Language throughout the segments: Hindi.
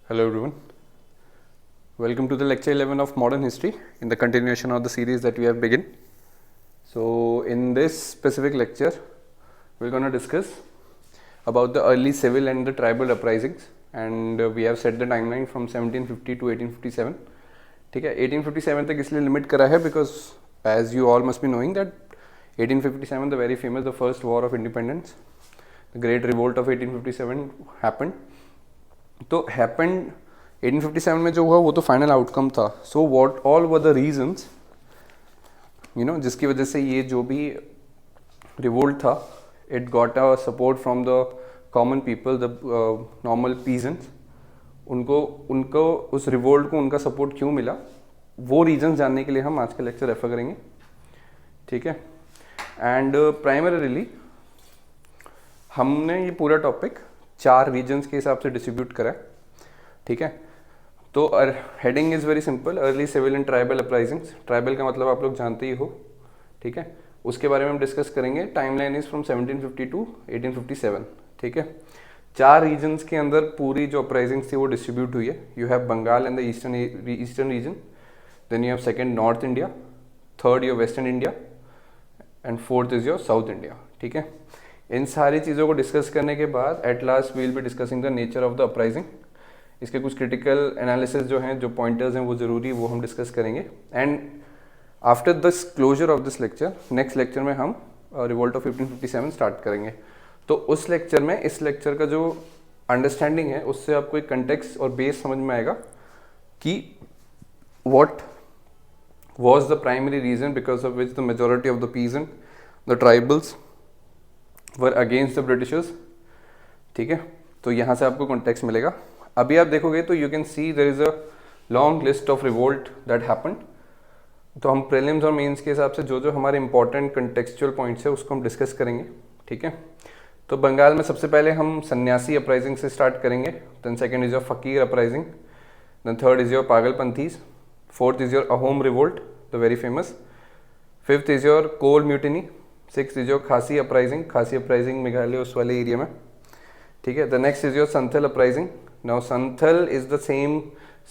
Hello everyone. Welcome to the lecture 11 of modern history in the continuation of the series that we have begun. So in this specific lecture we're going to discuss about the early civil and the tribal uprisings, and we have set the timeline from 1750 to 1857. ठीक है, 1857 तक इसलिए लिमिट करा है because as you all must be knowing that 1857 the very famous, the first war of independence, the great revolt of 1857 happened. तो हैपेंड 1857 में जो हुआ वो तो फाइनल आउटकम था. So what all were the reasons जिसकी वजह से ये जो भी रिवोल्ट था it got a support from the common people, the normal peasants. उनको उस रिवोल्ट को उनका सपोर्ट क्यों मिला, वो रीजंस जानने के लिए हम आज का लेक्चर रेफर करेंगे. ठीक है, एंड प्राइमरीली हमने ये पूरा टॉपिक 4 रीजन्स के हिसाब से डिस्ट्रीब्यूट करा है. ठीक है, तो heading is very simple, early civil and tribal uprisings. Tribal का मतलब आप लोग जानते ही हो. ठीक है, उसके बारे में हम डिस्कस करेंगे. Timeline is from 1750 to 1857. ठीक है, 4 रीजन्स के अंदर पूरी जो अपराइजिंग्स थी वो डिस्ट्रीब्यूट हुई है. You have Bengal and the eastern region, then you have second north India, third your western India, and fourth is your south India. ठीक है, इन सारी चीज़ों को डिस्कस करने के बाद at last we will be discussing the nature of the uprising. इसके कुछ क्रिटिकल एनालिसिस जो हैं, जो पॉइंटर्स हैं वो ज़रूरी, वो हम डिस्कस करेंगे. And after this closure of this lecture, next lecture में हम रिवोल्ट ऑफ 1857 स्टार्ट करेंगे. तो उस लेक्चर में, इस लेक्चर का जो अंडरस्टैंडिंग है उससे आपको एक कंटेक्स्ट और बेस समझ में आएगा कि what was the primary reason because of which the majority of the peasant, the tribals were against the Britishers. ठीक है, तो यहाँ से आपको कॉन्टेक्स्ट मिलेगा. अभी आप देखोगे तो you can see there is a long list of revolt that happened. तो हम प्रीलिम्स और मेंस के हिसाब से जो जो हमारे इंपॉर्टेंट कंटेक्चुअल पॉइंट्स है उसको हम डिस्कस करेंगे. ठीक है, तो बंगाल में सबसे पहले हम सन्यासी अपराइजिंग से स्टार्ट करेंगे. Then second is your fakir uprising, then third is your Pagalpanthis, fourth is your Ahom revolt the very famous, fifth is your Kol mutiny, six is your Khasi uprising. Khasi uprising Meghalaya उस वाले एरिया में. ठीक है, the next is your Santhal uprising. Now Santhal is the same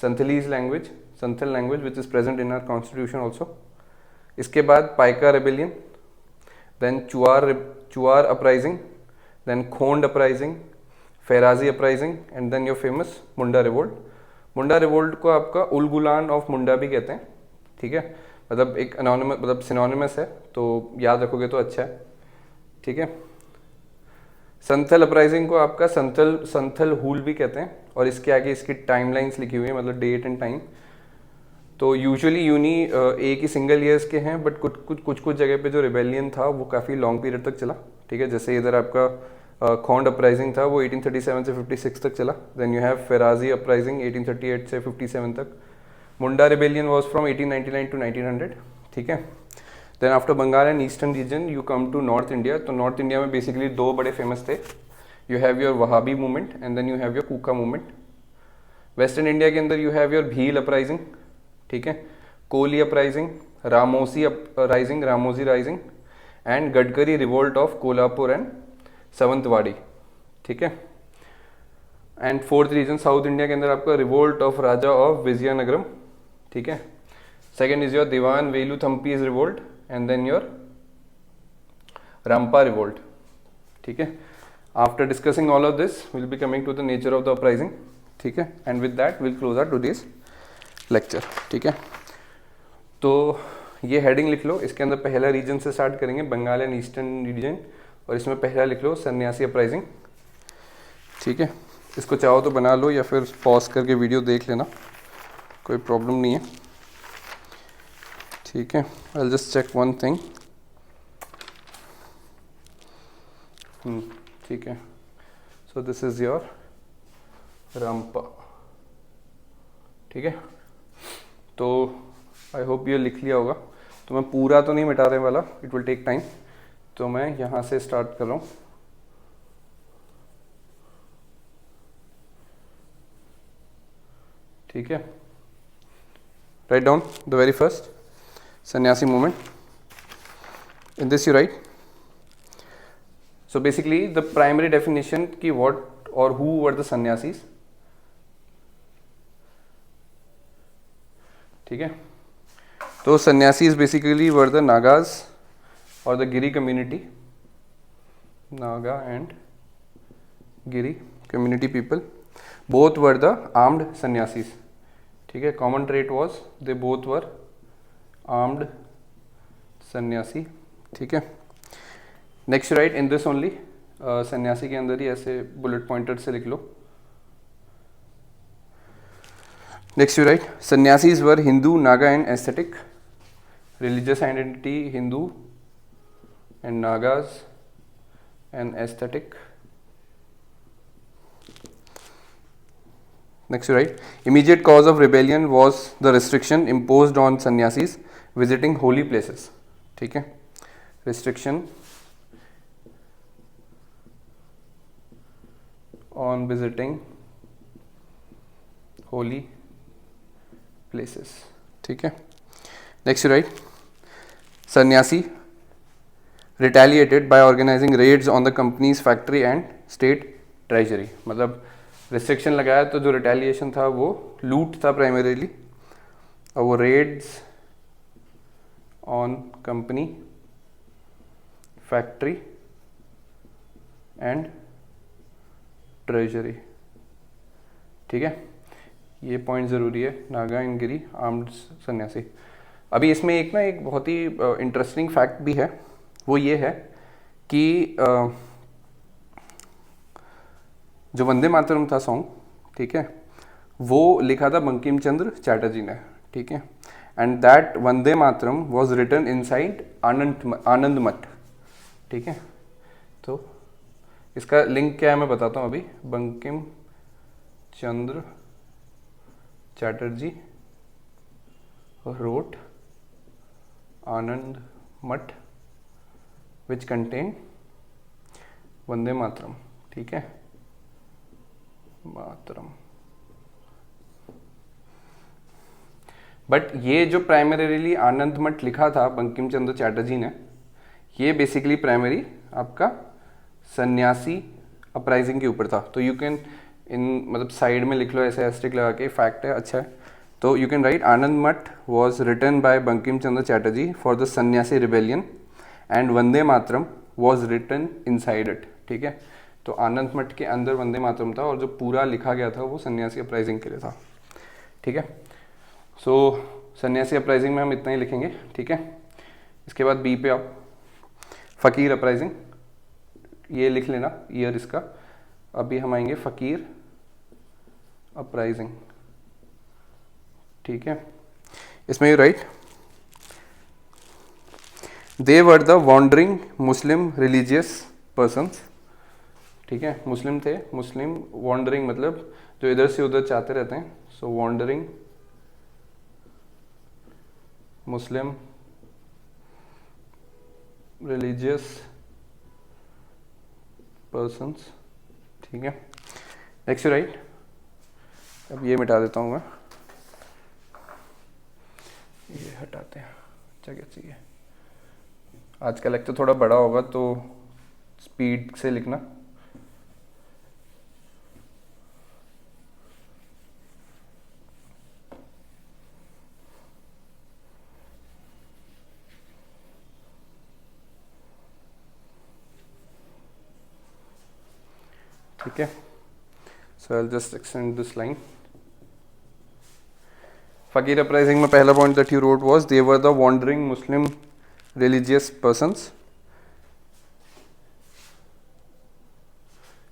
Santhalis language, Santhal language which is present in our constitution also. इसके बाद Paika rebellion, then Chuar uprising, then Khond uprising, Faraizi uprising, and then your famous Munda revolt. Munda revolt को आपका उलगुलान ऑफ मुंडा भी कहते हैं. ठीक है, मतलब एक अनोनिमस, मतलब सिनोनिमस है, तो याद रखोगे तो अच्छा है. ठीक है, संथल अपराइजिंग को आपका संथल हूल भी कहते हैं, और इसके आगे इसकी टाइमलाइंस लिखी हुई है, मतलब डेट एंड टाइम. तो यूजुअली एक ही सिंगल ईयर्स के हैं, बट कुछ जगह पे जो रिबेलियन था वो काफ़ी लॉन्ग पीरियड तक चला. ठीक है, जैसे इधर आपका खोंड अपराइजिंग था वो 1837 से 56 तक चला. Then you have Faraizi uprising 1838 से 57 तक. Munda rebellion was from 1899 to 1900. ठीक है, then after Bengal and eastern region you come to north India. तो नॉर्थ इंडिया में बेसिकली 2 बड़े फेमस थे. You have your Wahabi movement and then you have your Kuka movement. Western India के अंदर you have your Bhil uprising. ठीक है, Koli uprising, Ramosi rising, and Gadkari revolt of Kolhapur and Sawantwadi. ठीक है, and fourth region South India के अंदर आपका revolt of Raja of Vizianagaram. ठीक है, second is your Dewan Velu Thampi's revolt, and then your Rampa revolt. ठीक है, after discussing all of this will be coming to the nature of the uprising. ठीक है, and with that will close our today's lecture. ठीक है, तो ये हेडिंग लिख लो. इसके अंदर पहला रीजन से स्टार्ट करेंगे, बंगाल एंड ईस्टर्न रीजन, और इसमें पहला लिख लो सन्यासी अपराइजिंग. ठीक है, इसको चाहो तो बना लो या फिर पॉज करके वीडियो देख लेना, कोई प्रॉब्लम नहीं है. ठीक है, I will just check one thing. ठीक है, so this is your Rampa. ठीक है, तो आई होप ये लिख लिया होगा. तो मैं पूरा तो नहीं मिटाने वाला, इट विल टेक टाइम. तो मैं यहाँ से स्टार्ट कर रहा हूँ. ठीक है, right down the very first sanyasi movement. In this you write. So basically the primary definition की व्हाट और हु वर द सन्यासीज. ठीक है। तो sanyasis basically were the Nagas और the Giri community, Naga and Giri community people, both were the armed sanyasis, ठीक है। Common trait was they both were armed sanyasi, ठीक है। Next right in this only, sanyasi के अंदर ही ऐसे बुलेट पॉइंटर से लिख लो। Next you write sanyasis were Hindu, Naga and ascetic, religious identity Hindu and Nagas and aesthetic. Next you write immediate cause of rebellion was the restriction imposed on sannyasis visiting holy places, ठीक है। restriction on visiting holy places, ठीक है। Next you write Sannyasi retaliated by organizing raids on the company's factory and state treasury, मतलब रिस्ट्रिक्शन लगाया तो जो रिटेलिएशन था वो लूट था प्राइमरीली, और वो raids on company, factory and treasury, ठीक है। ये पॉइंट ज़रूरी है, नागा एंड गिरी आर्म्ड सन्यासी। अभी इसमें एक बहुत ही इंटरेस्टिंग फैक्ट भी है, वो ये है कि जो वंदे मातरम था सॉन्ग, ठीक है, वो लिखा था बंकिम चंद्र चैटर्जी ने, ठीक है। And that Vande Mataram was written inside Anand Math, ठीक है। तो इसका लिंक क्या है मैं बताता हूँ अभी। Bankim Chandra Chatterjee wrote Anand Math which contain Vande Mataram, ठीक है, मातरम। बट ये जो प्राइमरीली आनंद मठ लिखा था बंकिम चंद्र चैटर्जी ने, ये बेसिकली प्राइमरी आपका सन्यासी अपराइजिंग के ऊपर था। तो यू कैन मतलब साइड में लिख लो ऐसे एस्टिक लगा के, फैक्ट है, अच्छा है। तो you can write Anand Math was written by Bankim Chandra Chatterjee for the sanyasi rebellion and Vande Mataram was written inside it, ठीक है। तो आनंद मठ के अंदर वंदे मातरम था और जो पूरा लिखा गया था वो सन्यासी अपराइजिंग के लिए था, ठीक है। सो सन्यासी अपराइजिंग में हम इतना ही लिखेंगे, ठीक है। इसके बाद बी पे आओ, फ़कीर अपराइजिंग, ये लिख लेना ईयर इसका। अभी हम आएंगे फ़कीर अपराइजिंग, ठीक है। इसमें you write they were the wandering Muslim religious persons, ठीक है। मुस्लिम थे, मुस्लिम वॉन्डरिंग मतलब जो इधर से उधर चाहते रहते हैं, सो वॉन्डरिंग मुस्लिम रिलीजियस पर्सन्स, ठीक है। नेक्स्ट राइट, अब ये मिटा देता हूँ मैं, ये हटाते हैं, जगह चाहिए। आज का लेक्चर थोड़ा बड़ा होगा तो स्पीड से लिखना। ठीक है, so I just extend this line. Fakir uprising में पहला point that you wrote was they were the wandering Muslim religious persons.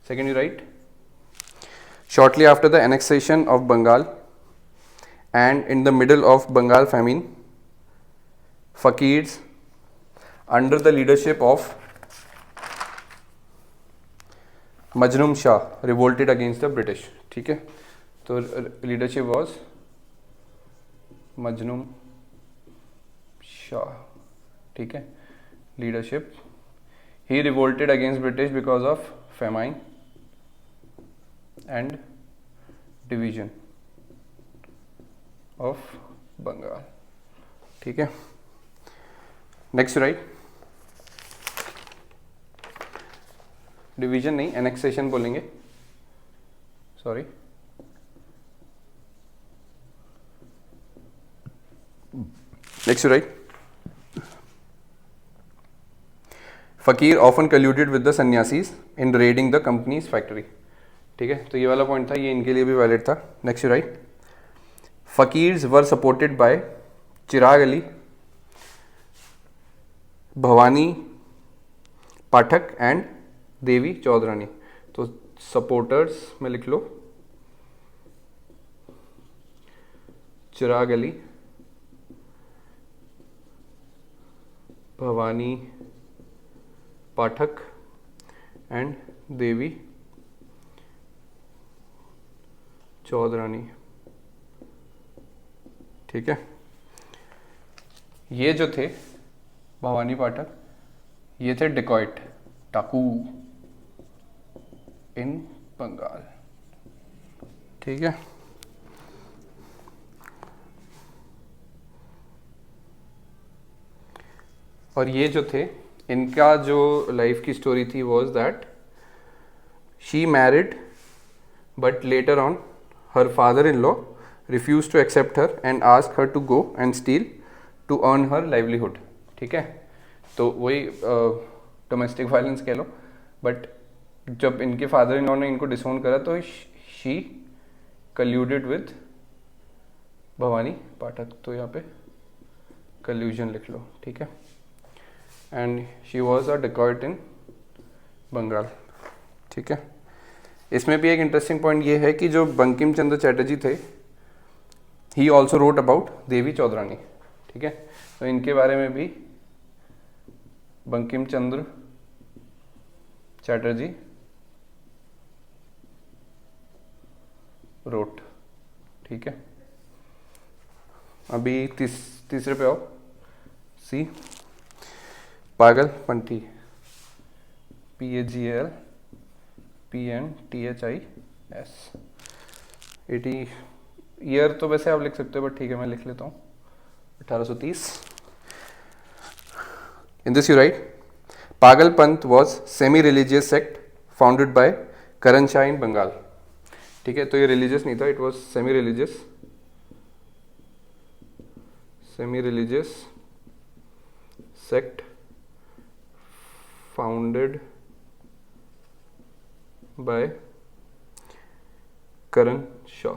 Second you write shortly after the annexation of Bengal and in the middle of Bengal famine, fakirs under the leadership of Majnun Shah revolted against the British, ठीक है। तो leadership was Majnun Shah, ठीक है। Leadership, he revolted against British because of famine and division of Bengal, ठीक है। नेक्स्ट राइट, डिवीजन नहीं एनेक्सेशन बोलेंगे, sorry. Next right, fakir often colluded with the sanyasis in raiding the company's factory. ठीक है, तो ये वाला पॉइंट था, ये इनके लिए भी वैलिड था। Next right, fakirs were supported by Chirag Ali, Bhawani Pathak and Devi Chaudharani. तो सपोर्टर्स में लिख लो चिराग अली, भवानी पाठक एंड देवी चौधरानी। ठीक है, ये जो थे भवानी पाठक, ये थे डिकॉइट, डाकू इन बंगाल। ठीक है, और ये जो थे, इनका जो लाइफ की स्टोरी थी was that she married but later on her father in law refuse to accept her and ask her to go and steal to earn her livelihood. ठीक है, तो वही डोमेस्टिक वायलेंस कह लो, बट जब इनके फादर इन लॉ ने इनको डिसोन करा तो शी कल्यूडेड विद भवानी पाठक। तो यहाँ पे कल्यूजन लिख लो। ठीक है, एंड शी वॉज अ डिकॉइट इन बंगाल। ठीक है, इसमें भी एक इंटरेस्टिंग पॉइंट ये है कि जो बंकिम चंद्र चैटर्जी थे, ही ऑल्सो रोट अबाउट देवी चौधरानी। ठीक है, तो इनके बारे में भी बंकिम चंद्र चैटर्जी रोट। ठीक है, अभी तीसरे पे आओ, सी पागलपंथी, PAGLPNTHIS। 80 ईयर तो वैसे आप लिख सकते हो, बट ठीक है मैं लिख लेता हूँ 1830। In this you write, Pagalpanth was semi religious sect founded by Karan Shah in Bengal. ठीक है, तो ये रिलीजियस नहीं था, it was semi religious sect founded by Karan Shah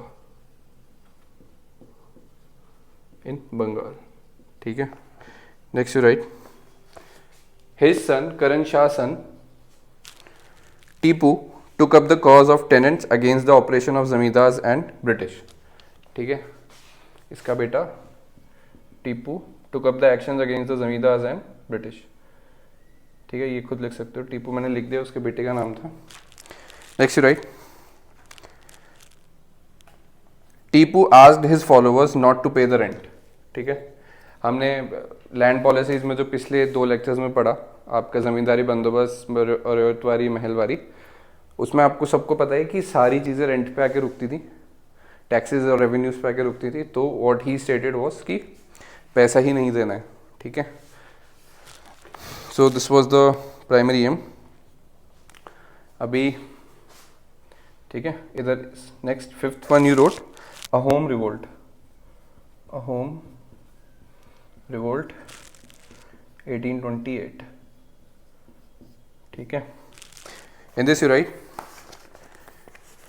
in Bengal. ठीक है, next you write, his son Karan Shah son Tipu took up the cause of tenants against the operation of zamindars and British. ठीक है, इसका बेटा Tipu took up the actions against the zamindars and British. ठीक है, ये खुद लिख सकते हो, टीपू मैंने लिख दिया, उसके बेटे का नाम था। Next right, Tipu asked his followers not to pay the rent. ठीक है, हमने लैंड पॉलिसीज में जो पिछले 2 लेक्चर्स में पढ़ा, आपका जमींदारी बंदोबस्त और रेतवारी महलवारी, उसमें आपको सबको पता है कि सारी चीज़ें रेंट पे आके रुकती थी, टैक्सेस और रेवेन्यूज पे आके रुकती थी। तो व्हाट ही स्टेटेड वाज कि पैसा ही नहीं देना है। ठीक है, so this was the primary aim. अभी ठीक है, इधर next 5th one you wrote a home revolt, 1828। ठीक है, in this you write,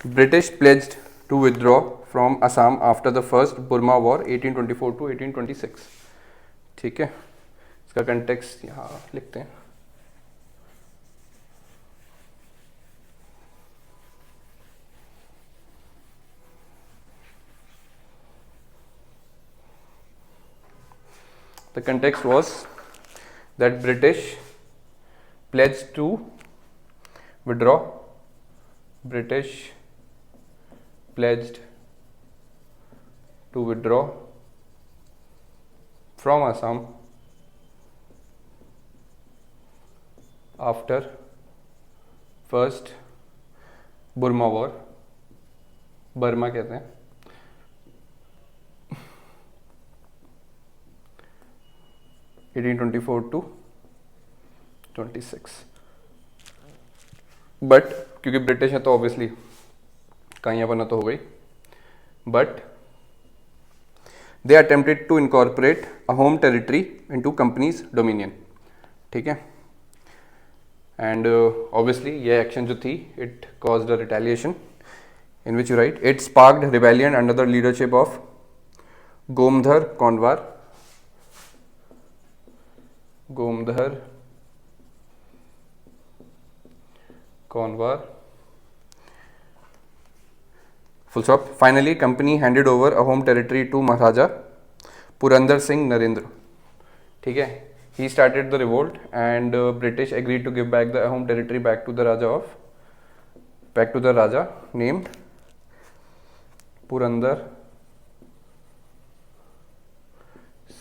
British pledged to withdraw from Assam after the first Burma War 1824 to 1826। ठीक है, इसका कंटेक्स्ट यहाँ लिखते हैं। The context was that British pledged to withdraw, British pledged to withdraw from Assam after first Burma War, Burma कहते हैं, 1824 to 26। बट क्योंकि ब्रिटिश है तो ऑब्वियसली कहीं अपना तो हो गई, but they attempted to incorporate a home territory into company's dominion, ठीक है। एंड ऑब्वियसली ये एक्शन जो थी it caused a retaliation in which you write it sparked rebellion under the leadership of Gomdhar Konwar, Gomdhar Konwar, full stop. Finally, company handed over a home territory to Maharaja Purandar Singh Narendra, ठीक है। He started the revolt and British agreed to give back the home territory back to the Raja named Purandar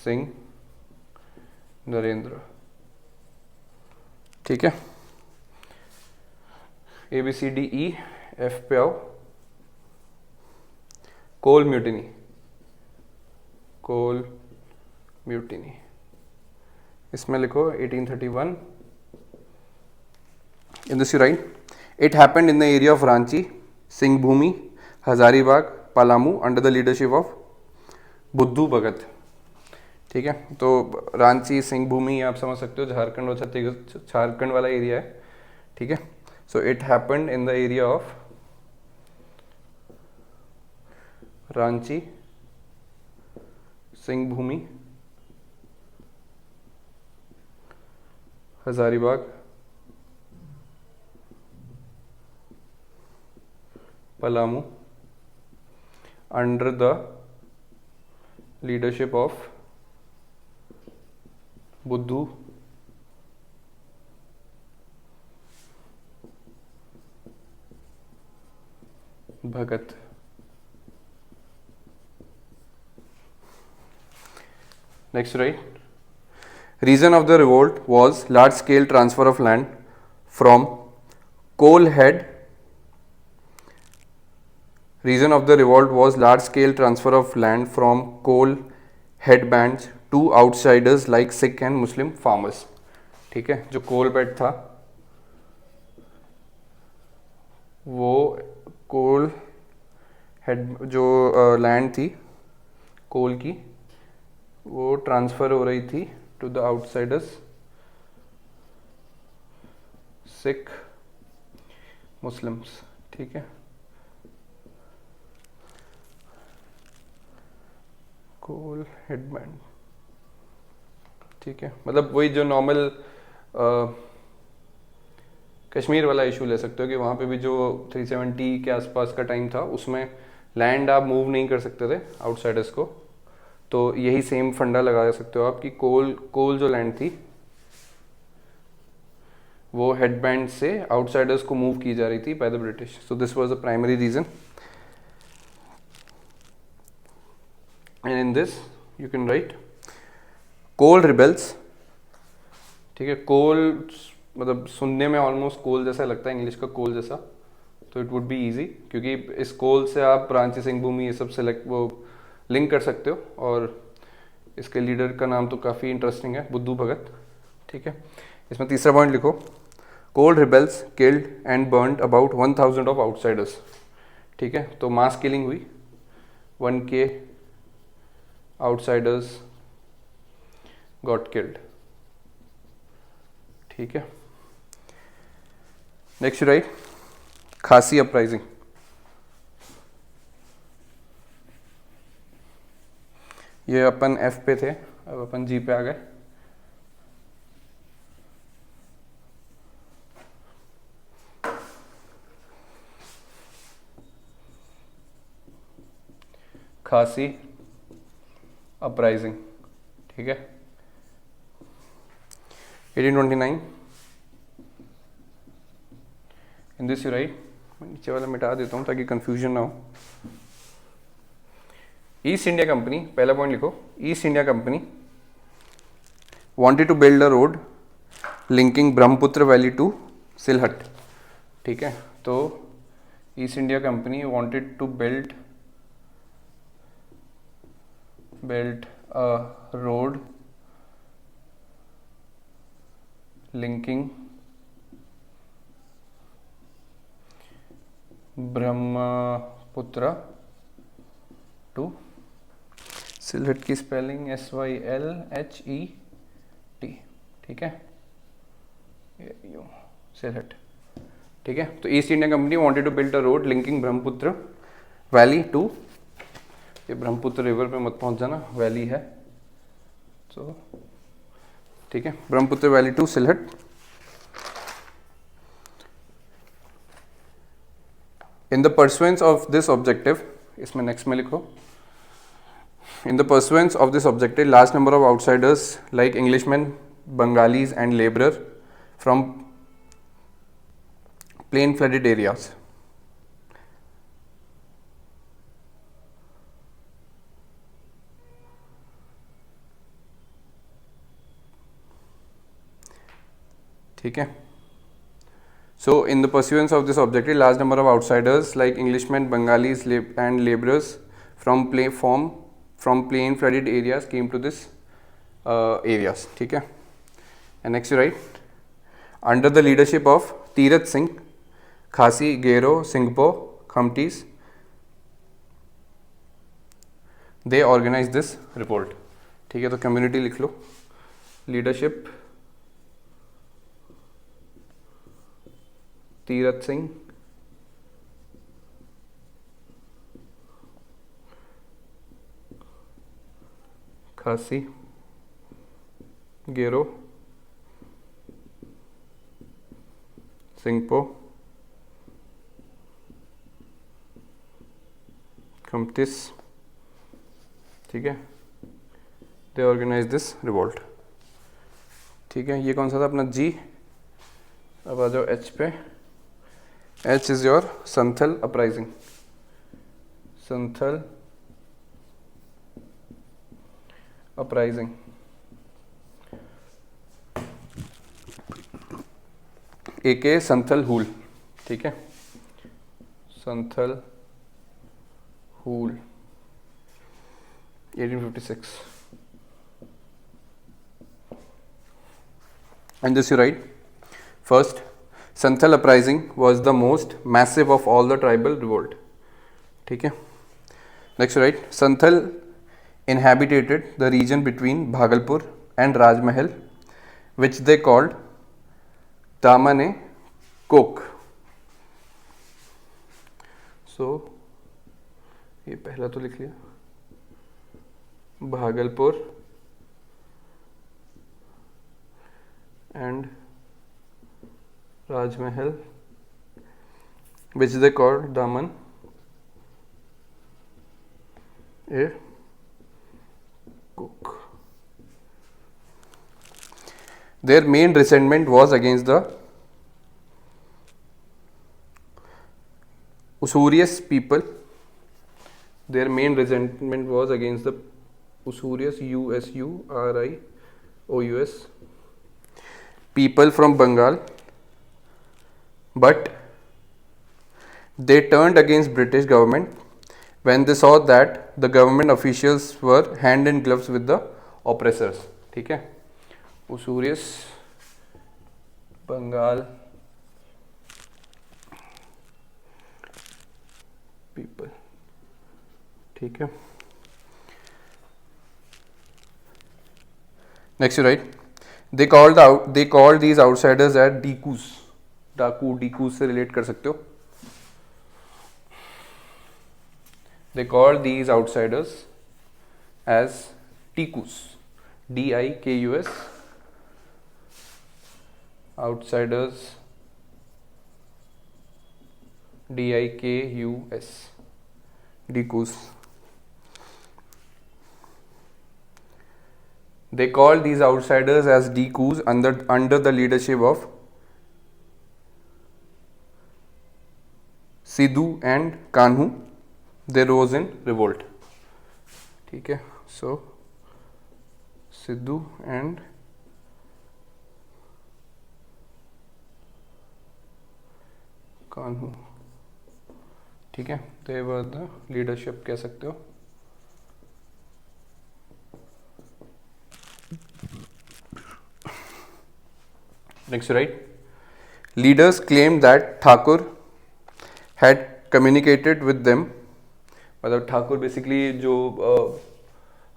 Singh Narendra, ठीक है। ABCDEF पे आओ। कोल म्यूटिनी, कोल म्यूटिनी, इसमें लिखो 1831। इन this you write it happened in the area of Ranchi, Singhbhum, Hazaribagh, Palamu under the leadership of बुद्धू भगत, ठीक है। तो रांची, सिंहभूमि आप समझ सकते हो झारखंड और छत्तीसगढ़, झारखंड वाला एरिया है, ठीक है। So it happened in the area of Ranchi, Singhbhum, Hazaribagh, Palamu under the leadership of बुद्धू भगत। Next, right? Reason of the revolt was large-scale transfer of land from coal head. Reason of the revolt was large-scale transfer of land from coal headbands to outsiders like Sikh and Muslim farmers. ठीक है, जो coal bed था वो coal head जो land थी coal की वो ट्रांसफ़र हो रही थी to the outsiders, Sikh, Muslims, ठीक है। कोल हेडबैंड, ठीक है। मतलब वही जो नॉर्मल कश्मीर वाला इशू ले सकते हो कि वहाँ पे भी जो 370 के आसपास का टाइम था उसमें लैंड आप मूव नहीं कर सकते थे आउटसाइडर्स को, तो यही सेम फंडा लगा सकते हो आप कि कोल जो लैंड थी वो हेडबैंड से आउटसाइडर्स को मूव की जा रही थी by the British. So this was the primary reason and in this you can write Kol rebels, ठीक है। कोल मतलब सुनने में ऑलमोस्ट कोल जैसा लगता है, इंग्लिश का कोल जैसा, तो इट वुड बी इजी क्योंकि इस कोल से आप रांची, सिंहभूमि ये सब सेलेक्ट वो लिंक कर सकते हो। और इसके लीडर का नाम तो काफ़ी इंटरेस्टिंग है, बुद्धू भगत, ठीक है। इसमें तीसरा पॉइंट लिखो Kol rebels killed and burned about 1000 of outsiders, ठीक है। तो मास किलिंग हुई, 1K आउटसाइडर्स गॉट किल्ड, ठीक है। नेक्स्ट राइट खासी अपराइजिंग, ये अपन F पे थे, अब अपन G पे आ गए। खासी अपराइजिंग, ठीक है। 1829 इन दिस यू राइट, मैं नीचे वाला मिटा देता हूँ ताकि कंफ्यूजन ना हो। ईस्ट इंडिया कंपनी, पहला पॉइंट लिखो, East India Company wanted to build a road linking Brahmaputra valley to Sylhet, ठीक है। तो East India Company wanted to build a road linking Brahmaputra to Sylhet की स्पेलिंग SYLHET, ठीक है, यूं सिलहट, ठीक है। तो East India Company wanted to build a road linking Brahmaputra valley to, ये ब्रह्मपुत्र रिवर पे मत पहुंच जाना, वैली है, तो ठीक है, Brahmaputra valley to Sylhet. In the pursuance of this objective, इसमें नेक्स्ट में लिखो, in the pursuance of this objective large number of outsiders like Englishmen, Bengalis and laborer from plain flooded areas ठीक है। So in the pursuance of this objective large number of outsiders like Englishmen, Bengalis and laborers from plain flooded areas came to this areas, ठीक है। And next you write, under the leadership of Tirath Singh, Khasi, Gero, Singpo, Khamtis, they organized this revolt, ठीक है। तो कम्युनिटी लिख लो, लीडरशिप तीरथ सिंह, खासी, गेरो, सिंगपो, खमतिस, ठीक है, दे ऑर्गेनाइज दिस रिवोल्ट, ठीक है। ये कौन सा था अपना जी। अब आ जाओ एच पे। H is your Santhal uprising, Santhal uprising, AK Santhal Hul, ठीक है, संथल हूल 1856। And this you write, first Santhal uprising was the most massive of all the tribal revolt, ठीक है। Next you write, Santhal inhabited the region between Bhagalpur and Rajmahal, which they called Damane-Kok. So ये पहला तो लिख लिया, Bhagalpur and Rajmahal, which they called Daman a Cook. Their main resentment was against the Usurious people. Their main resentment was against the Usurious, Usurious people from Bengal, but they turned against British government when they saw that the government officials were hand in gloves with the oppressors, ठीक है। Usurious Bengal people, ठीक है। Next you write, they called these outsiders as Dikus, डाकू, डीकूज से रिलेट कर सकते हो। They called these outsiders as Dikus, DIKUS, outsiders, DIKUS, Dikus. They called these outsiders as Dikus under the leadership of Sidhu and Kanhu. They rose in revolt, ठीक है। So Sidhu and Kanhu, ठीक है, they were the leadership कह सकते हो। Next right, leaders claimed that Thakur had communicated with them, मतलब ठाकुर बेसिकली जो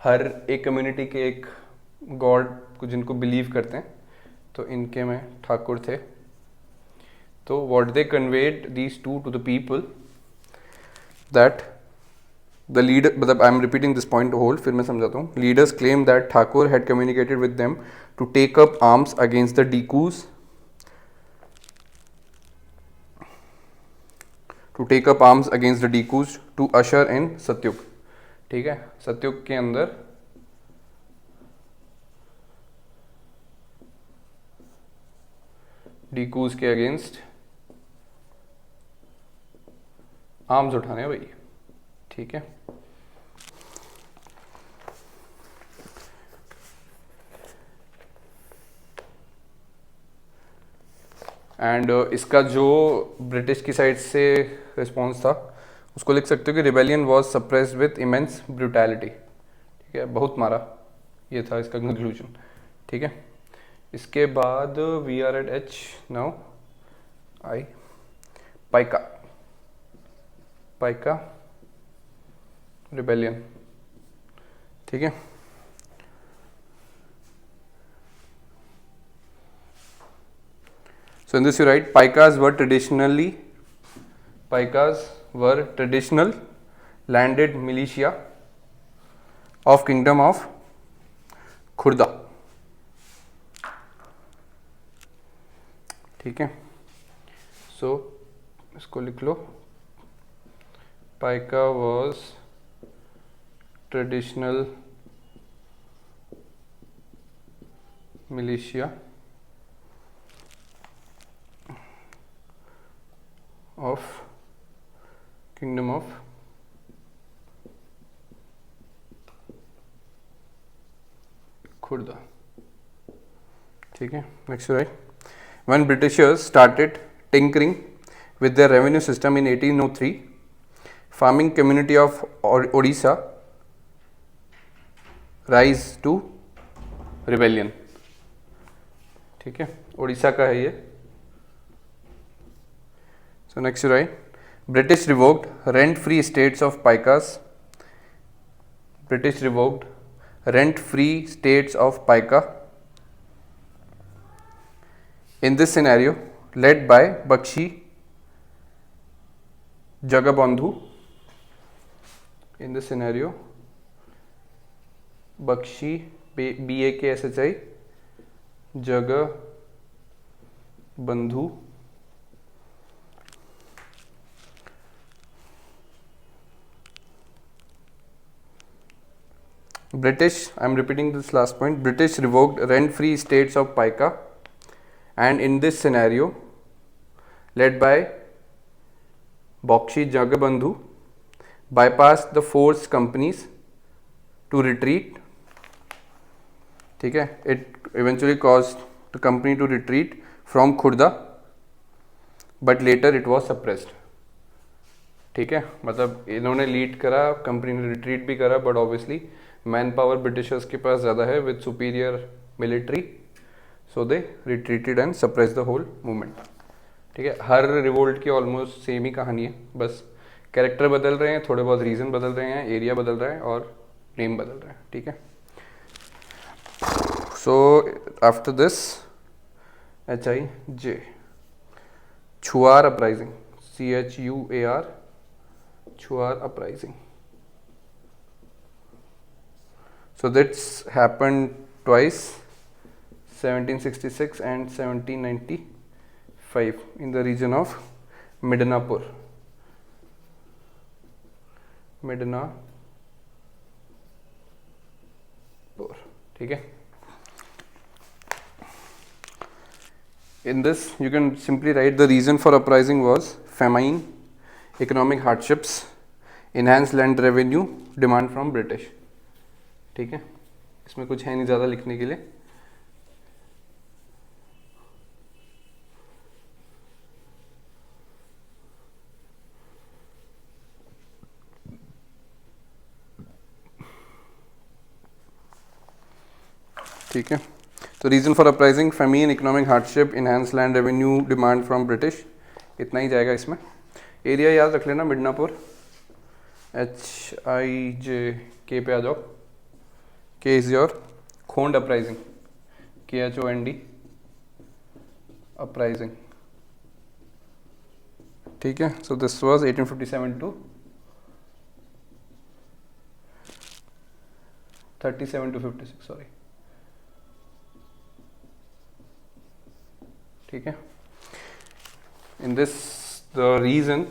हर एक कम्युनिटी के एक गॉड को जिनको बिलीव करते हैं, तो इनके में ठाकुर थे। तो what they conveyed these to to the people that the leader, मतलब I am repeating this point whole, फिर मैं समझाता हूँ। Leaders claim that Thakur had communicated with them to take up arms against the dikus, to take up arms against the dikus to usher in Satyug. ठीक है, सत्युग के अंदर डीकूज के अगेंस्ट आर्म्स उठाने भाई। ठीक है, एंड इसका जो ब्रिटिश की साइड से रिस्पॉन्स था उसको लिख सकते हो कि rebellion was suppressed with immense brutality. ठीक है, बहुत मारा, ये था इसका कंक्लूजन। ठीक है, इसके बाद we are at H now. I Paika, Paika rebellion. ठीक है, so in this you write Paikas were traditional landed militia of kingdom of Khurda. ठीक है, सो इसको लिख लो, Paika was traditional militia of kingdom of Khurda. ठीक है, next right, when Britishers started tinkering with their revenue system in 1803, farming community of Odisha rise to rebellion। ठीक है, उड़ीसा का है ये। So next you write, British revoked rent-free states of Paikas. British revoked rent-free states of Paika. In this scenario, led by Bakshi Jagabandhu. In this scenario, Bakshi BAKSHI Jagabandhu British, I am repeating this last point, British revoked rent-free states of Paika, and in this scenario, led by Bakshi Jagabandhu, bypassed the force companies to retreat. ठीक है, it eventually caused the company to retreat from Khurda, but later it was suppressed. ठीक है, मतलब इन्होंने लीड करा, कंपनी ने रिट्रीट भी करा, but obviously man power Britishers के पास ज़्यादा है with superior military, so they retreated and suppress the whole movement. ठीक है, हर रिवोल्ट की ऑलमोस्ट सेम ही कहानी है, बस कैरेक्टर बदल रहे हैं, थोड़े बहुत रीज़न बदल रहे हैं, एरिया बदल रहा है और नेम बदल रहा है। ठीक है, so after this HIJ Chuar uprising, CHUAR Chuar uprising. So that's happened twice, 1766 and 1795 in the region of Midnapur. ठीक है, in this you can simply write the reason for uprising was famine, economic hardships, enhanced land revenue, demand from British। ठीक है, इसमें कुछ है नहीं ज़्यादा लिखने के लिए। ठीक है, तो reason for uprising famine, economic hardship, enhance land revenue, demand from British, इतना ही जाएगा इसमें। एरिया याद रख लेना, मिडनापुर, HIJ K पे आ जाओ। K is your Khond uprising, KHOND uprising, ठीक है. So this was 1857 to 37 to 56, sorry, ठीक है. In this the region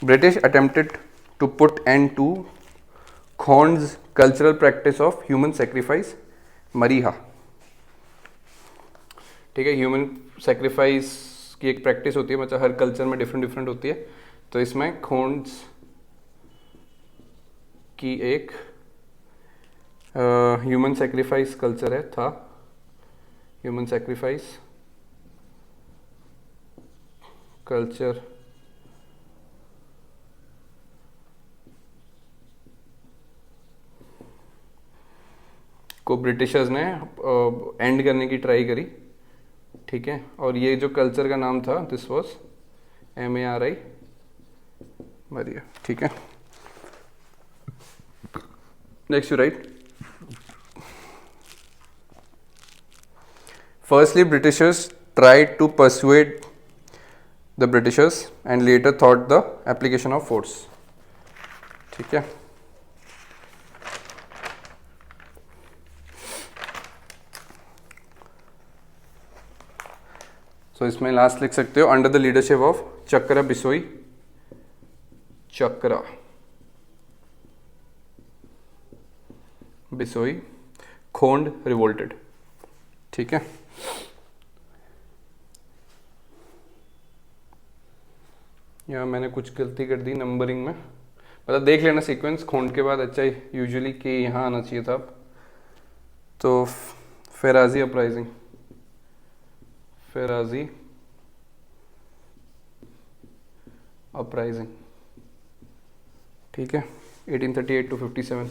British attempted to put end to Khond's cultural practice of human sacrifice, Mariha. ठीक है, ह्यूमन सेक्रीफाइस की एक प्रैक्टिस होती है, मतलब हर कल्चर में डिफरेंट डिफरेंट होती है. तो इसमें खोंड्स की एक ह्यूमन सेक्रीफाइस कल्चर है, था ह्यूमन सेक्रीफाइस कल्चर को ब्रिटिशर्स ने एंड करने की ट्राई करी, ठीक है. और ये जो कल्चर का नाम था, दिस वाज MARI, मरिया, ठीक है. Next you write, firstly Britishers tried to persuade the Britishers and later thought the application of force, ठीक है. सो इसमें लास्ट लिख सकते हो, under the leadership of Chakra Bisoi, Chakra Bisoi Khond revolted, ठीक है. यहाँ मैंने कुछ गलती कर दी नंबरिंग में, मतलब देख लेना सीक्वेंस, खोंड के बाद अच्छा यूजुअली के यहाँ आना चाहिए था. तो फेराजी अपराइजिंग, फेराजी अपराइजिंग, ठीक है, 1838 to 57.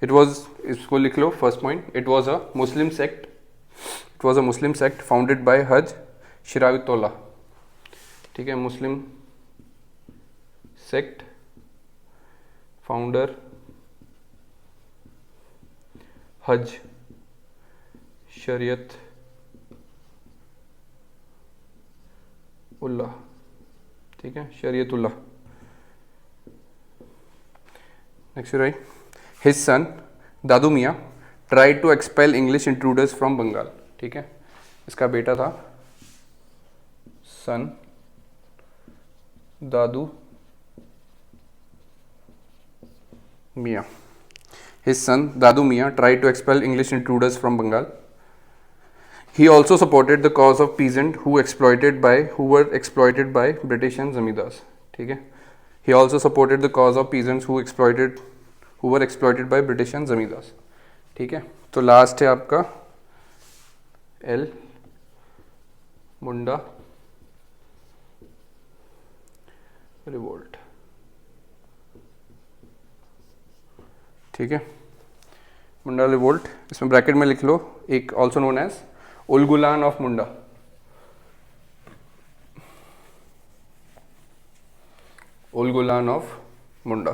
इट वॉज, इसको लिख लो first point, it was a Muslim sect, it was a Muslim sect founded by Haji Shariatullah, ठीक है. मुस्लिम सेक्ट, फाउंडर हज शरीयत उल्लाह, ठीक है, Shariatullah. Next right, his son Dadu Miyan tried to expel English intruders from Bengal, ठीक है. इसका बेटा था सन दादू मियाँ, his son Dadu Mian tried to expel English intruders from Bengal. He also supported the cause of peasants who were exploited by British and zamindars, ठीक है. He also supported the cause of peasants who were exploited by British and zamindars, ठीक है. तो लास्ट है आपका एल मुंडा रिवोल्ट, ठीक है. मुंडा रिवोल्ट, इसमें ब्रैकेट में लिख लो, एक also known as Ulgulan of Munda, Ulgulan of Munda.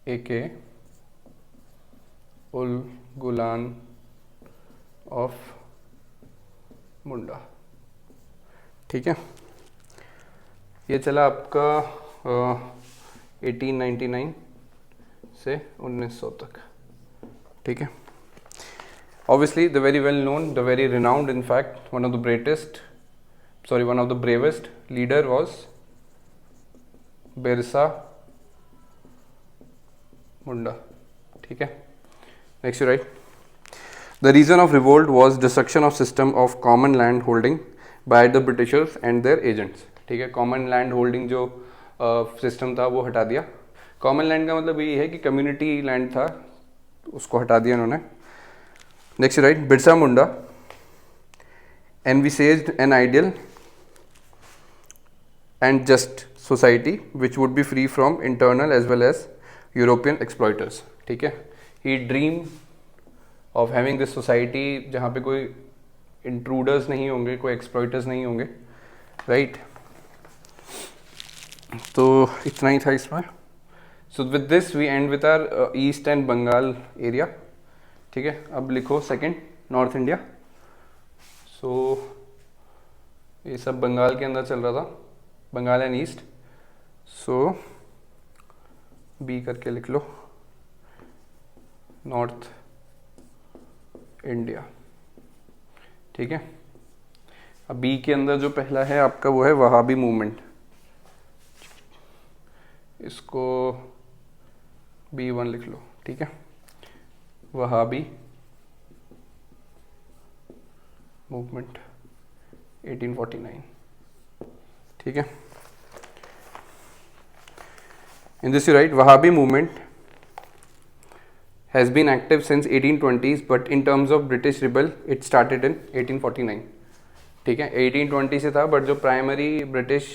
AK Ulgulan of Munda, ठीक है. ये चला आपका 1899 से 1900 तक, ठीक है. Obviously the very well known, the very renowned, in fact one of the bravest leader was Birsa Munda, ठीक है. Next you write, the reason of revolt was destruction of system of common land holding by the Britishers and their agents, ठीक है. कॉमन लैंड होल्डिंग जो सिस्टम था वो हटा दिया. कॉमन लैंड का मतलब ये है कि कम्युनिटी लैंड था, उसको हटा दिया उन्होंने. Next right, Birsa Munda envisaged an ideal and just society which would be free from internal as well as European exploiters, ठीक है. He dreamed of having this society जहाँ पे कोई इंट्रूडर्स नहीं होंगे, कोई एक्सप्लॉइटर्स नहीं होंगे, राइट। तो इतना ही था इसमें। So with this we end with our east and Bengal area, ठीक है। अब लिखो सेकंड, नॉर्थ इंडिया। सो ये सब बंगाल के अंदर चल रहा था, Bengal and east. So B करके लिख लो, नॉर्थ इंडिया, ठीक है। अब बी के अंदर जो पहला है आपका वो है वहाबी मूवमेंट, इसको B1 लिख लो, ठीक है। वहाबी मूवमेंट 1849, ठीक है। In this you write Wahhabi movement has been active since 1820s, but in terms of British rebel it started in 1849, ठीक है। 1820 से था, बट जो प्राइमरी ब्रिटिश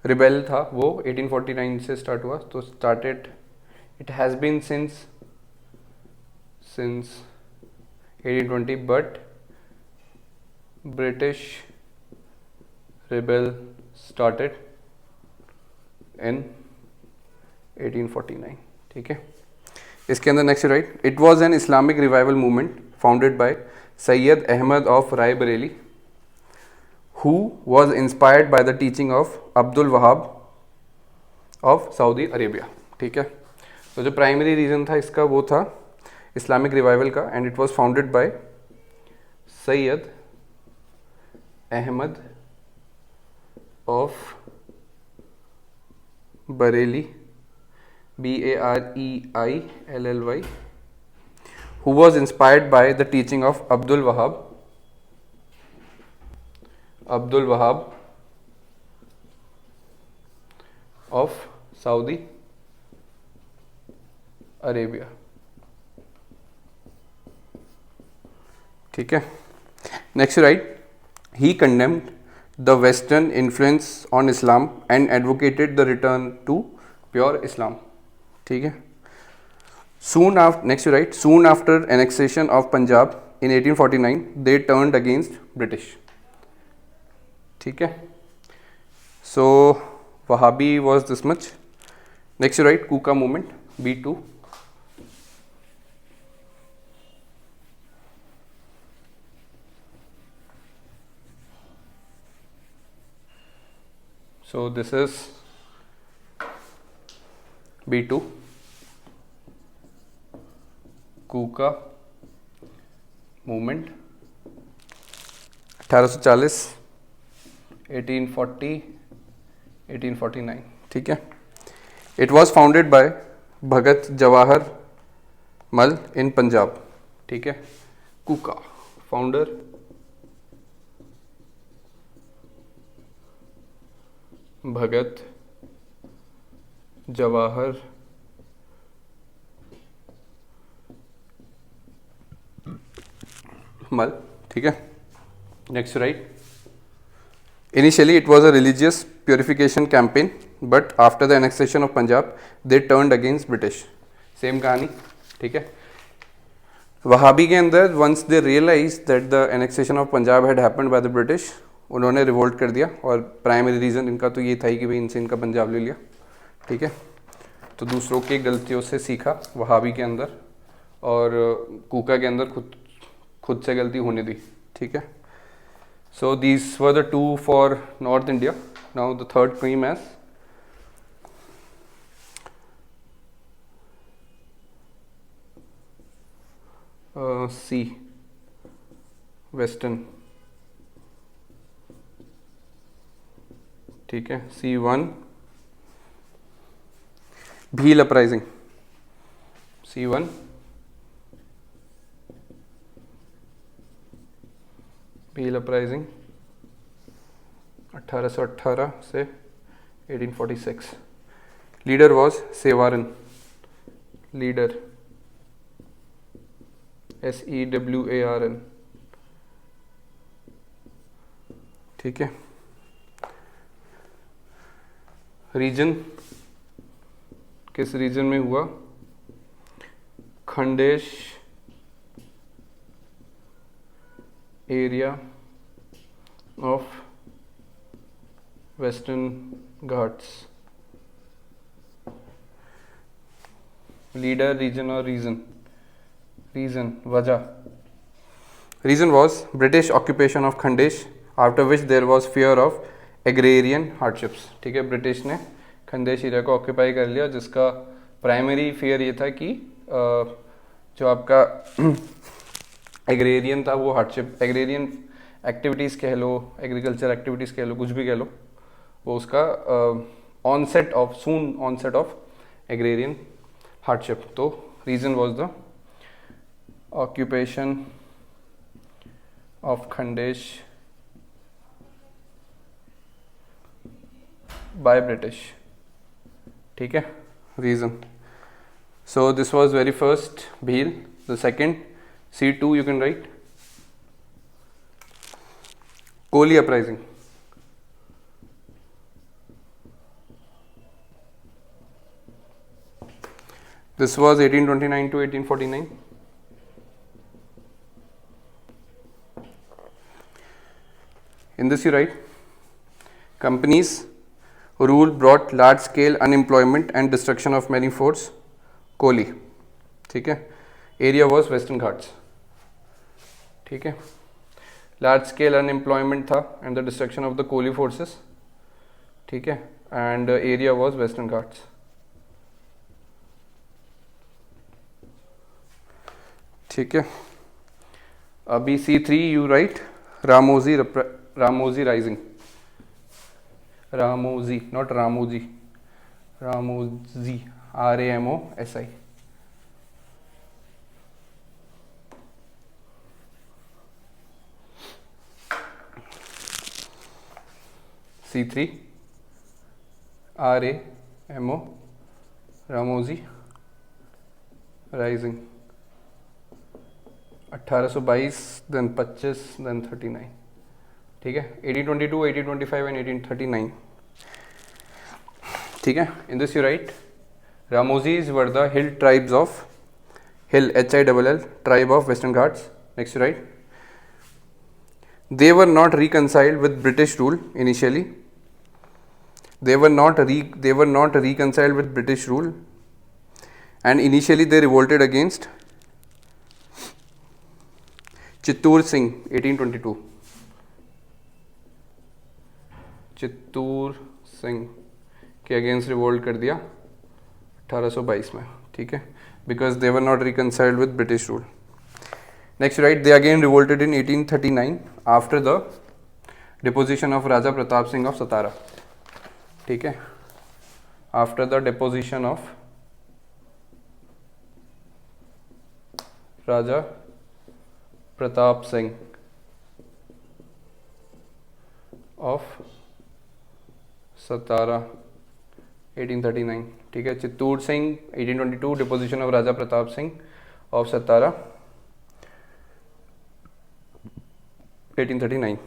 रिबेल था वो 1849 से स्टार्ट हुआ। तो started, it has been since 1820, but British rebel started in 1849, ठीक है। इसके अंदर next right, it was an Islamic revival movement founded by Syed Ahmad of Rae Bareli, who was inspired by the teaching of Abdul Wahab of Saudi Arabia, ठीक है। तो जो प्राइमरी रीज़न था इसका वो था इस्लामिक रिवाइवल का, and it was founded by Syed Ahmad of Bareilly, Bareilly, who was inspired by the teaching of Abdul Wahab of Saudi Arabia, ठीक है। Next right, he condemned the Western influence on Islam and advocated the return to pure Islam, ठीक है। Soon after, next you write, soon after annexation of Punjab in 1849, they turned against British, ठीक है। So Wahhabi was this much. Next you write Kuka movement, B2. So this is B2, Kuka movement 1840, 1840, 1849, ठीक है। It was founded by भगत जवाहर मल in पंजाब, ठीक है। कुका फाउंडर भगत जवाहर मल, ठीक है। Next right, initially it was a religious purification campaign, but after the annexation of Punjab they turned against British, same कहानी, ठीक है। वहाबी के अंदर once they realise that the annexation of Punjab had happened by the British, उन्होंने रिवोल्ट कर दिया, और प्राइमरी रीज़न इनका तो ये था ही कि भाई इनसे इनका पंजाब ले लिया, ठीक है। तो दूसरों की गलतियों से सीखा वहाबी के अंदर, और कूका के अंदर खुद से गलती होने दी, ठीक है। So these were the two for north India. Now the third cream as C, western, ठीक है। C1 Bhil uprising, C1 Bhil uprising 1818 से 1846, leader was Sewaram, leader SEWARN, ठीक है। रीजन, किस रीजन में हुआ, Khandesh area of western Ghats. Leader, reason और रीजन वजह. Reason was British occupation of Khandesh, after which there was fear of agrarian hardships. ठीक है, ब्रिटिश ने खंडेश एरिया को ऑक्यूपाई कर लिया, जिसका प्राइमरी फियर ये था कि जो आपका एग्रेरियन था वो हार्डशिप, एग्रेरियन एक्टिविटीज़ कह लो, एग्रीकल्चर एक्टिविटीज़ कह लो, कुछ भी कह लो, वो उसका सून ऑनसेट ऑफ एग्रेरियन हार्डशिप. तो reason was the occupation of Khandesh by British. ठीक है, reason. So this was very first Bhil. The second C2 you can write. Kohli uprising. This was 1829 to 1849. In this you write, companies rule brought large scale unemployment and destruction of many forts. Kohli. ठीक है, area was Western Ghats. ठीक है, large scale unemployment था and the destruction of the Kohli forces. ठीक है, and area was Western Ghats. ठीक है, अभी C3 you write Ramosi Rising. Ramosi, not Ramoji. Ramosi, Ramosi. C3 Ramosi Rising. 1822, then 25, then 39. ठीक है, 1822, 1825 and 1839. ठीक है, in this you write, Ramosis were the hill tribes of HILL tribe of Western Ghats. Next you write, they were not reconciled with British rule initially. They were not reconciled with British rule, and initially they revolted against Chittoor Singh, 1822. Chittoor Singh के अगेंस्ट रिवोल्ट कर दिया 1822 में. ठीक है, because they were not reconciled with British rule. Next right, they again revolted in 1839 after the deposition of Raja Pratap Singh of Satara. ठीक है, after the deposition of Raja Pratap Singh of Satara 1839. ठीक है, Chittur Singh 1822, deposition of Raja Pratap Singh of Satara 1839.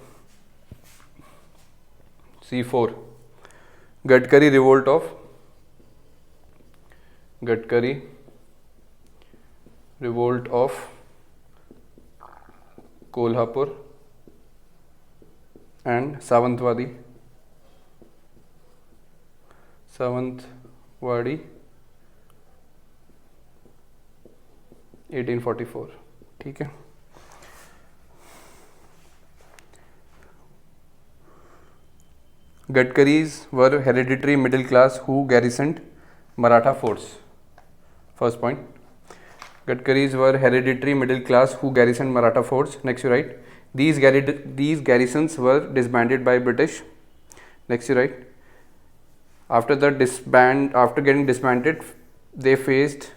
C4 Gadkari revolt of Kolhapur and Sawantwadi 1844. ठीक है, Gadkaris were hereditary middle class who garrisoned Maratha forts. First point, Gadkaris were hereditary middle class who garrisoned Maratha forts. Next you write, these garrisons were disbanded by British. Next you write, after getting disbanded, they faced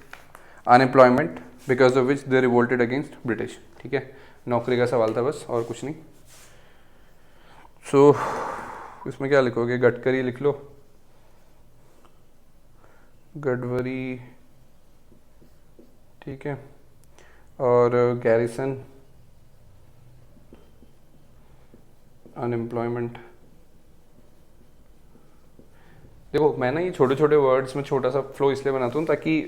unemployment, because of which they revolted against British. ठीक है, नौकरी का सवाल था बस, और कुछ नहीं. सो इसमें क्या लिखोगे? गडकरी लिख लो, गडवरी. ठीक है, और गैरिसन अनएम्प्लॉयमेंट. देखो मैं ना ये छोटे छोटे वर्ड्स में छोटा सा फ्लो इसलिए बनाता हूँ ताकि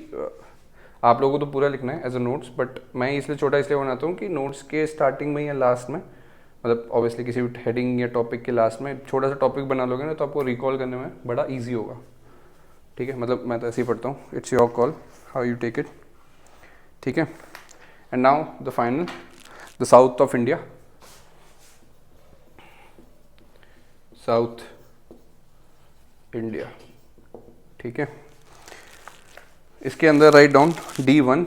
आप लोगों को तो पूरा लिखना है एज अ नोट्स, बट मैं इसलिए छोटा इसलिए बनाता हूँ कि नोट्स के स्टार्टिंग में या लास्ट में, मतलब ऑब्वियसली किसी भी हेडिंग या टॉपिक के लास्ट में छोटा सा टॉपिक बना लोगे ना तो आपको रिकॉल करने में बड़ा ईजी होगा। ठीक है, मतलब मैं तो ऐसे ही पढ़ता हूँ, it's your call how you take it. ठीक है, and now the final, the south of India, south India. ठीक है, इसके अंदर write down D1,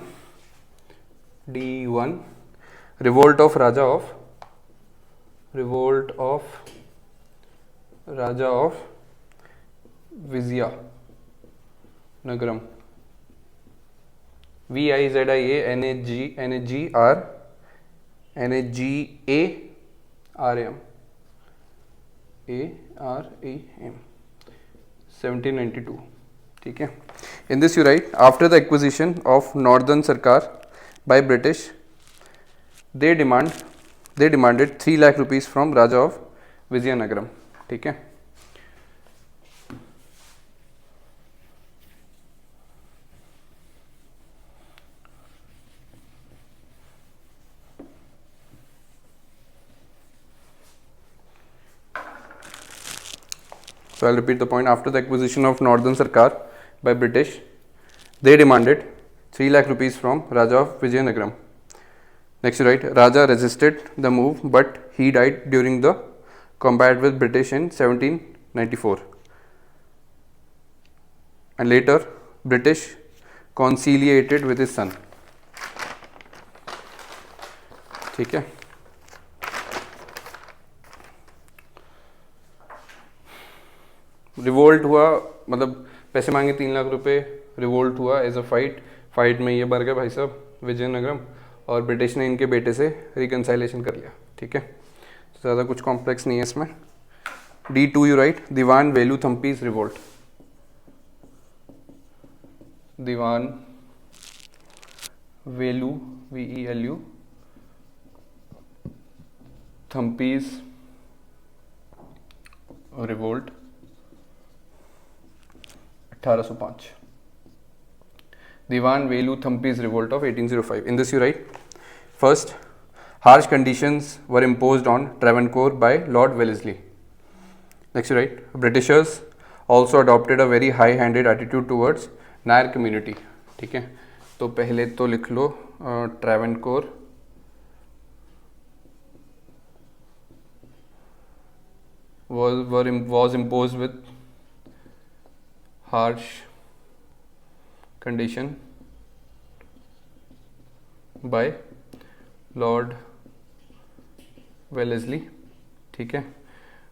revolt of Raja of Vizianagaram, VIZIANAGARAM 1792। ठीक है, in this you write after the acquisition of northern Sarkar by British, they demanded 3 lakh rupees from Raja of Vizianagaram। ठीक है, so I'll repeat the point. After the acquisition of northern Sarkar by British, they demanded 3 lakh rupees from Raja of Vizianagaram। Next you write Raja resisted the move but he died during the combat with British in 1794, and later British conciliated with his son। ठीक है, रिवोल्ट हुआ, मतलब पैसे मांगे 3 लाख रुपए, रिवोल्ट हुआ एज अ फाइट में ये मर गए भाई साहब विजयनगरम, और ब्रिटिश ने इनके बेटे से रिकन्साइलेशन कर लिया। ठीक है, ज़्यादा कुछ कॉम्प्लेक्स नहीं है इसमें। D2 you write Diwan Velu Thampi's revolt, Diwan Velu VELU Thampi's revolt 1805, Diwan Velu Thampi's revolt of 1805। In this you write first, harsh conditions were imposed on Travancore by Lord Wellesley। Next you write Britishers also adopted a very high-handed attitude towards Nair community। ठीक है, तो पहले तो लिख लो Travancore was imposed with harsh condition by Lord Wellesley। ठीक है,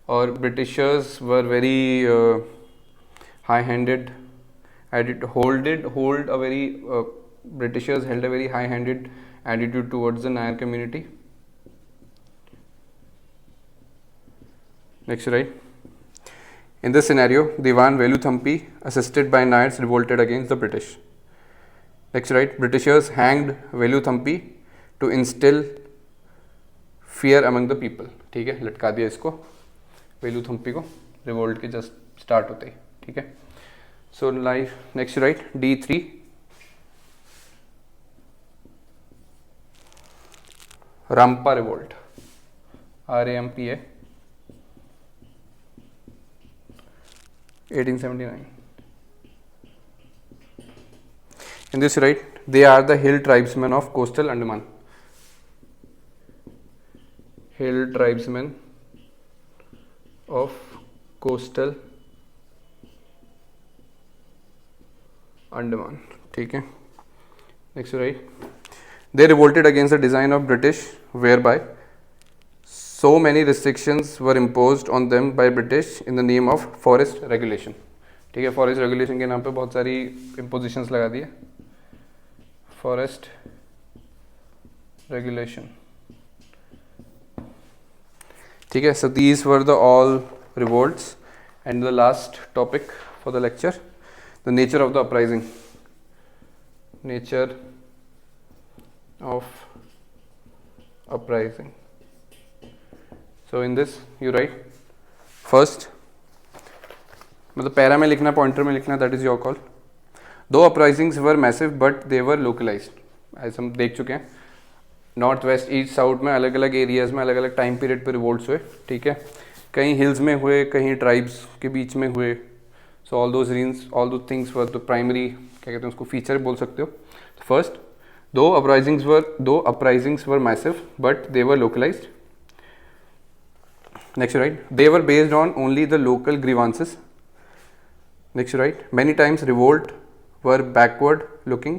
और Britishers were very high-handed, Britishers held a very high-handed attitude towards the Nair community। Next right, in this scenario Diwan Velu Thampi assisted by Nairs revolted against the British। Next right, Britishers hanged Velu Thampi to instill fear among the people। ठीक है, लटका दिया इसको वेलू थम्पी को रिवोल्ट के जस्ट स्टार्ट होते ही। ठीक है, so life next right D3 Ramappa revolt RAMPA 1879। In this right, they are the hill tribesmen of coastal Andaman, hill tribesmen of coastal Andaman। ठीक है, next right, they revolted against the design of British whereby so many restrictions were imposed on them by British in the name of forest regulation। ठीक है, फॉरेस्ट रेगुलेशन के नाम पे बहुत सारी impositions लगा दिए, forest regulation। ठीक है, so these were the all revolts, and the last topic for the lecture, the nature of the uprising, nature of uprising। So in this you write first, मतलब पैरा में लिखना पॉइंटर में लिखना, that is your call। दो uprisings were massive but they were localised, ऐसा हम देख चुके हैं। नॉर्थ वेस्ट ईस्ट साउथ में अलग अलग एरियाज़ में अलग अलग टाइम पीरियड पे रिवोल्ट्स हुए, ठीक है। कहीं हिल्स में हुए, कहीं ट्राइब्स के बीच में हुए। So all those reasons, all दो थिंग्स वर द प्राइमरी, क्या कहते हैं उसको, फीचर बोल सकते हो। फर्स्ट, दो uprisings were massive but they were localised. Next, right, they were based on only the local grievances. Next, right, many times revolt were backward looking,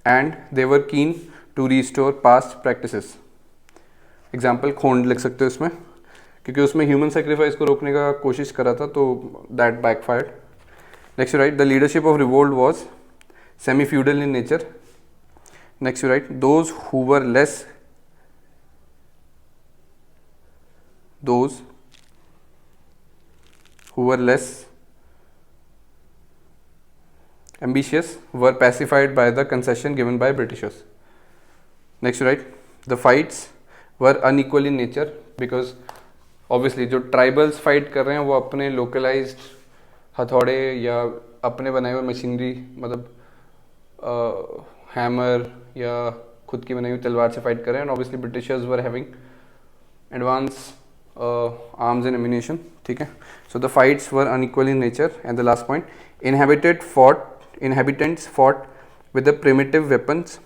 and they were keen to restore past practices. Example Khond लिख सकते हो इसमें, क्योंकि उसमें ह्यूमन सेक्रीफाइस को रोकने का कोशिश करा था, तो that backfired. Next right, the leadership of revolt was semi feudal in nature. Next you write, those who were less ambitious were pacified by the concession given by Britishers. Next you write, the fights were unequal in nature because obviously जो ट्राइबल्स फाइट कर रहे हैं वो अपने लोकलाइज्ड हथौड़े या अपने बनाए हुए मशीनरी, मतलब हैमर या खुद की बनाई हुई तलवार से फाइट कर रहे हैं। And obviously Britishers were having advance arms and ammunition, ठीक है। So the fights were unequal in nature. And the last point, inhabitants fought with the primitive weapons,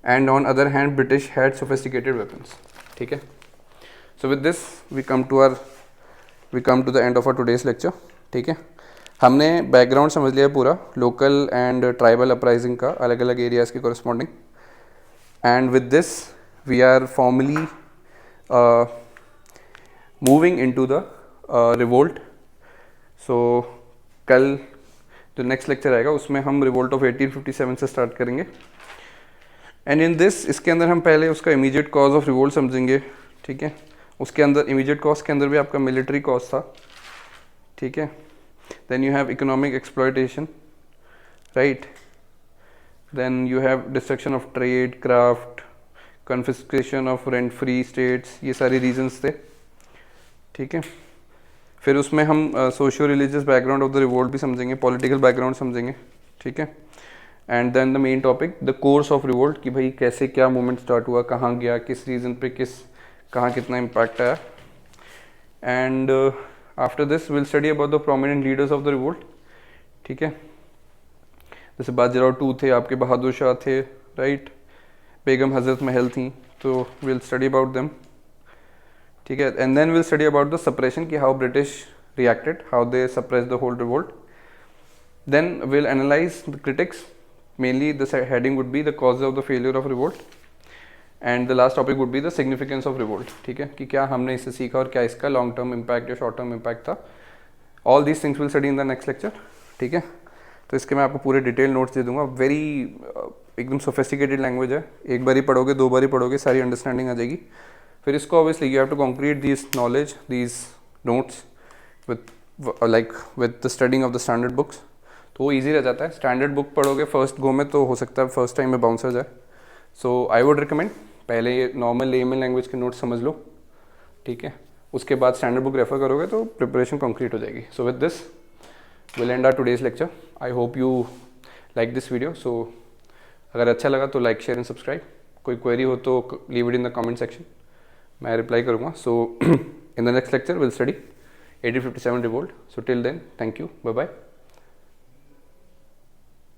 and on other hand British had sophisticated weapons, ठीक है। So with this we come to the end of our today's lecture, ठीक है। हमने बैकग्राउंड समझ लिया पूरा, लोकल एंड ट्राइबल अपराइजिंग का, अलग अलग एरियाज़ के corresponding. And with this we are formally moving into the revolt. So कल जो नेक्स्ट लेक्चर आएगा उसमें हम रिवोल्ट ऑफ 1857 से स्टार्ट करेंगे। एंड इन दिस, इसके अंदर हम पहले उसका इमीडिएट कॉज ऑफ रिवोल्ट समझेंगे, ठीक है। उसके अंदर इमीडिएट कॉज के अंदर भी आपका मिलिट्री कॉज था, ठीक है। Then you have economic exploitation, right? Then you have destruction of trade, craft, confiscation of rent-free states, ये सारी reasons थे, ठीक है। फिर उसमें हम socio religious background of the revolt भी समझेंगे, पॉलिटिकल बैकग्राउंड समझेंगे, ठीक है। And then the main topic, the course of revolt, कि भाई कैसे क्या मूवमेंट स्टार्ट हुआ, कहाँ गया, किस रीज़न पे कहाँ कितना इम्पैक्ट आया। And after this will study about the prominent leaders of the revolt, ठीक है। जैसे बाजीराव टू थे, आपके बहादुर शाह थे, राइट, बेगम हजरत महल थी, तो विल स्टडी अबाउट देम, ठीक है। And then will study about the suppression, कि how British reacted, how they suppress the whole revolt. Then will analyse the critics, mainly the heading would be the cause of the failure of revolt. And the last topic would be the significance of revolt, ठीक है, कि क्या हमने इससे सीखा और क्या इसका लॉन्ग टर्म इम्पैक्ट या शॉर्ट टर्म इम्पैक्ट था। All these things will study in the next lecture, ठीक है। तो इसके मैं आपको पूरे डिटेल नोट्स दे दूंगा। वेरी एकदम सोफिस्टिकेटेड लैंग्वेज है, एक बार ही पढ़ोगे, दो बार ही पढ़ोगे, सारी अंडरस्टैंडिंग आ जाएगी। फिर इसको obviously you have to concrete this knowledge, these notes with the studying of the standard books, तो वो ईजी रह जाता है। स्टैंडर्ड बुक पढ़ोगे फर्स्ट गो में तो हो सकता है फर्स्ट टाइम में बाउंसर जाए। सो आई वुड रिकमेंड पहले ये नॉर्मल लेमन लैंग्वेज के नोट्स समझ लो, ठीक है, उसके बाद स्टैंडर्ड बुक रेफर करोगे तो प्रिपरेशन कंक्रीट हो जाएगी। So with this will end our today's lecture. I hope you like this video. So अगर अच्छा लगा तो लाइक, शेयर एंड सब्सक्राइब। कोई क्वेरी हो तो leave it in the comment section, मैं रिप्लाई करूँगा। So in the next lecture will study 1857 revolt. So till then, thank you, bye bye.